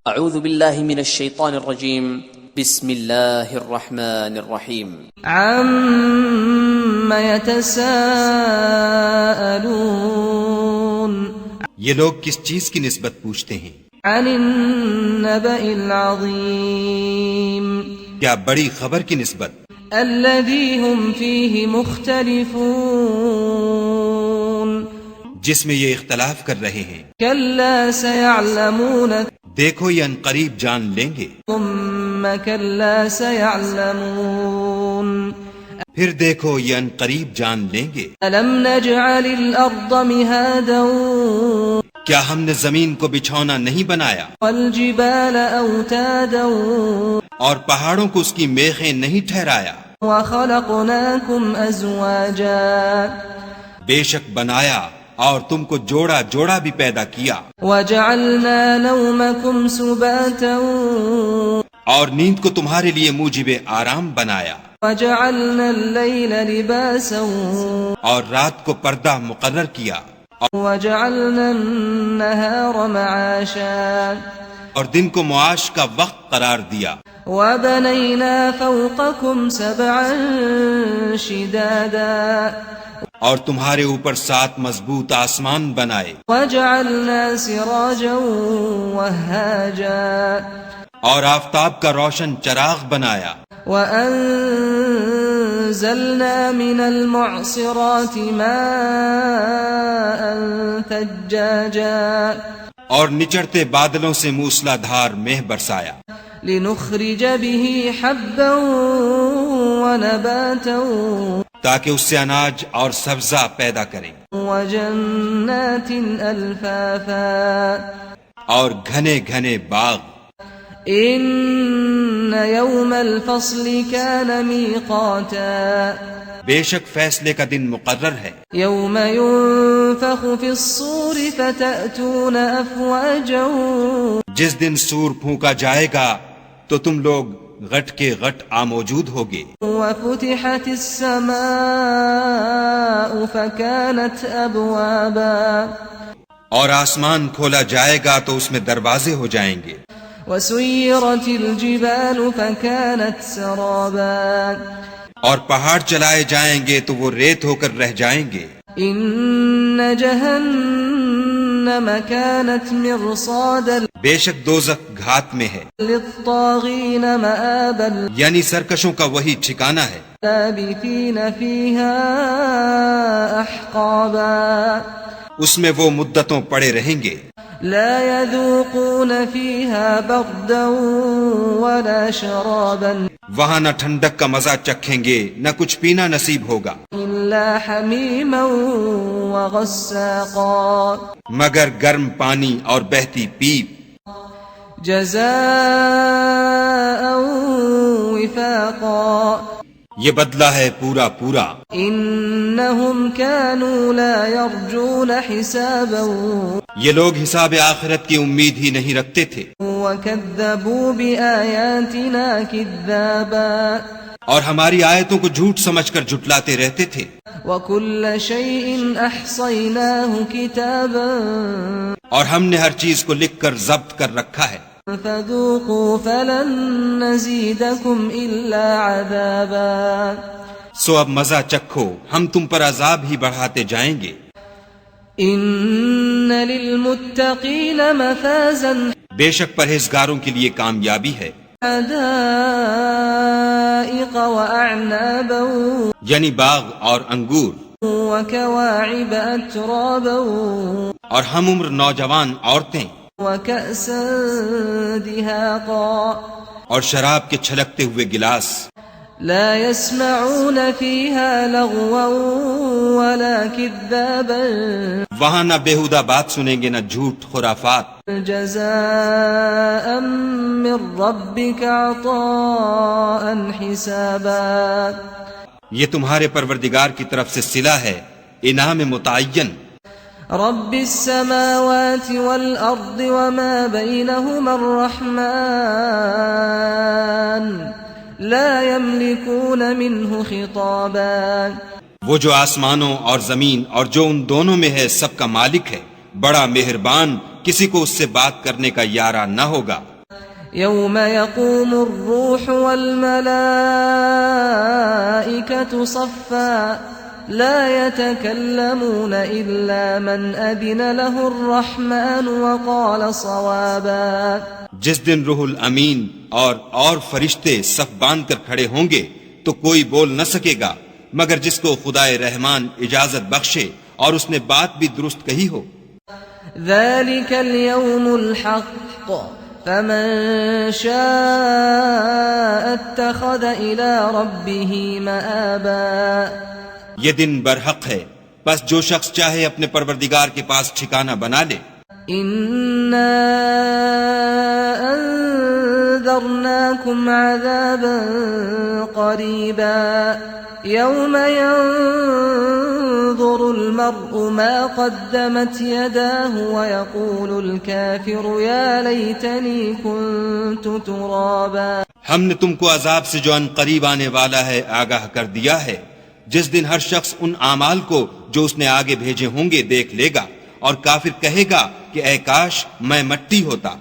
اعوذ باللہ من الشیطان الرجیم بسم اللہ الرحمن الرحیم عَمَّ يَتَسَاءَلُونَ یہ لوگ کس چیز کی نسبت پوچھتے ہیں؟ عَنِ النَّبَإِ الْعَظِيمِ کیا بڑی خبر کی نسبت؟ الَّذِي هُمْ فِيهِ مُخْتَلِفُونَ جس میں یہ اختلاف کر رہے ہیں۔ كَلَّا سَيَعْلَمُونَ دیکھو یہ ان قریب جان لیں گے، ثُمَّ كَلَّا سَيَعْلَمُونَ پھر دیکھو یہ ان قریب جان لیں گے۔ أَلَمْ نَجْعَلِ الْأَرْضَ مِهَادًا کیا ہم نے زمین کو بچھونا نہیں بنایا وَالْجِبَالَ أَوْتَادًا اور پہاڑوں کو اس کی میخیں نہیں ٹھہرایا؟ وَخَلَقْنَاكُمْ أَزْوَاجًا بے شک بنایا اور تم کو جوڑا جوڑا بھی پیدا کیا، وَجَعَلْنَا نَوْمَكُمْ سُبَاتًا اور نیند کو تمہارے لیے موجب آرام بنایا، وَجَعَلْنَا اللَّيْلَ لِبَاسًا اور رات کو پردہ مقرر کیا، وَجَعَلْنَا النَّهَارَ مَعَاشًا اور دن کو معاش کا وقت قرار دیا، وَبَنَيْنَا فَوْقَكُمْ سَبْعًا شِدَادًا اور تمہارے اوپر 7 مضبوط آسمان بنائے، وَجَعَلْنَا سِرَاجًا وَهَّاجًا اور آفتاب کا روشن چراغ بنایا، وَأَنزَلْنَا مِنَ الْمُعْصِرَاتِ مَاءً ثَجَّاجًا اور نچڑتے بادلوں سے موسلا دھار مہ برسایا، لِنُخْرِجَ بِهِ حَبًّا وَنَبَاتًا تاکہ اس سے اناج اور سبزہ پیدا کریں، وَجَنَّاتٍ أَلْفَافًا اور گھنے گھنے باغ۔ إِنَّ يَوْمَ الْفَصْلِ كَانَ مِيقَاتًا بے شک فیصلے کا دن مقرر ہے، يَوْمَ يُنفَخُ فِي الصُّورِ فَتَأْتُونَ أَفْوَاجًا جس دن سور پھونکا جائے گا تو تم لوگ غٹ کے غٹ موجود ہوگے، وَفُتِحَتِ السَّمَاءُ فَكَانَتْ أَبْوَابًا اور آسمان کھولا جائے گا تو اس میں دروازے ہو جائیں گے، وَسُيِّرَتِ الْجِبَالُ فَكَانَتْ سَرَابًا اور پہاڑ چلائے جائیں گے تو وہ ریت ہو کر رہ جائیں گے۔ إِنَّ جَهَنَّمَ كَانَتْ مِرْصَادًا بے شک دوزخ گھات میں ہے، لِلطَّاغِينَ مَآبًا یعنی سرکشوں کا وہی ٹھکانہ ہے، لَابِثِينَ فِيهَا أَحْقَابًا اس میں وہ مدتوں پڑے رہیں گے، لَا يَذُوقُونَ فِيهَا بَرْدًا وَلَا شَرَابًا وہاں نہ ٹھنڈک کا مزہ چکھیں گے نہ کچھ پینا نصیب ہوگا، إِلَّا حَمِيمًا وَغَسَّاقًا مگر گرم پانی اور بہتی پیپ، جَزَاءً وِفَاقًا یہ بدلہ ہے پورا پورا۔ إِنَّهُمْ كَانُوا لَا يَرْجُونَ حِسَابًا یہ لوگ حساب آخرت کی امید ہی نہیں رکھتے تھے، وَكَذَّبُوا بِآيَاتِنَا كِذَّابًا اور ہماری آیتوں کو جھوٹ سمجھ کر جھٹلاتے رہتے تھے، وَكُلَّ شَيْءٍ أَحْصَيْنَاهُ كِتَابًا اور ہم نے ہر چیز کو لکھ کر ضبط کر رکھا ہے، فَذُوقُوا فَلَن نَّزِيدَكُمْ إِلَّا عَذَابًا سو اب مزہ چکھو، ہم تم پر عذاب ہی بڑھاتے جائیں گے۔ إِنَّ لِلْمُتَّقِينَ مَفَازًا بے شک پرہیزگاروں کے لیے کامیابی ہے، حَدَائِقَ وَأَعْنَابًا یعنی باغ اور انگور، وَكَوَاعِبَ أَتْرَابًا اور ہم عمر نوجوان عورتیں، وَكَأْسًا دِهَاقًا اور شراب کے چھلکتے ہوئے گلاس، لا يسمعون فيها لغوا ولا كذابا وہاں نہ بےہودہ بات سنیں گے نہ جھوٹ خرافات، جزاء من ربك عطاء حسابا یہ تمہارے پروردگار کی طرف سے صلہ ہے، انعام متعین۔ رب السماوات والأرض وما بينهما الرحمن لا يملكون منه خطابا وہ جو آسمانوں اور زمین اور جو ان دونوں میں ہے سب کا مالک ہے، بڑا مہربان، کسی کو اس سے بات کرنے کا یارہ نہ ہوگا۔ يوم يقوم الروح والملائكة صفا لا يتكلمون إلا من أذن له الرحمن وقال صوابا. جس دن روح الامین اور فرشتے صف باندھ کر کھڑے ہوں گے تو کوئی بول نہ سکے گا مگر جس کو خدائے رحمان اجازت بخشے اور اس نے بات بھی درست کہی ہو. ذلك اليوم الحق فمن شاء اتخذ إلى ربه مآبا. یہ دن برحق ہے، بس جو شخص چاہے اپنے پروردگار کے پاس ٹھکانہ بنا لے. إنا أنذرناكم عذابا قريبا يوم ينظر المرء ما قدمت يداه ويقول الكافر يا ليتني كنت ترابا. ہم نے تم کو عذاب سے جو ان قریب آنے والا ہے آگاہ کر دیا ہے، جس دن ہر شخص ان اعمال کو جو اس نے آگے بھیجے ہوں گے دیکھ لے گا اور کافر کہے گا کہ اے کاش میں مٹی ہوتا.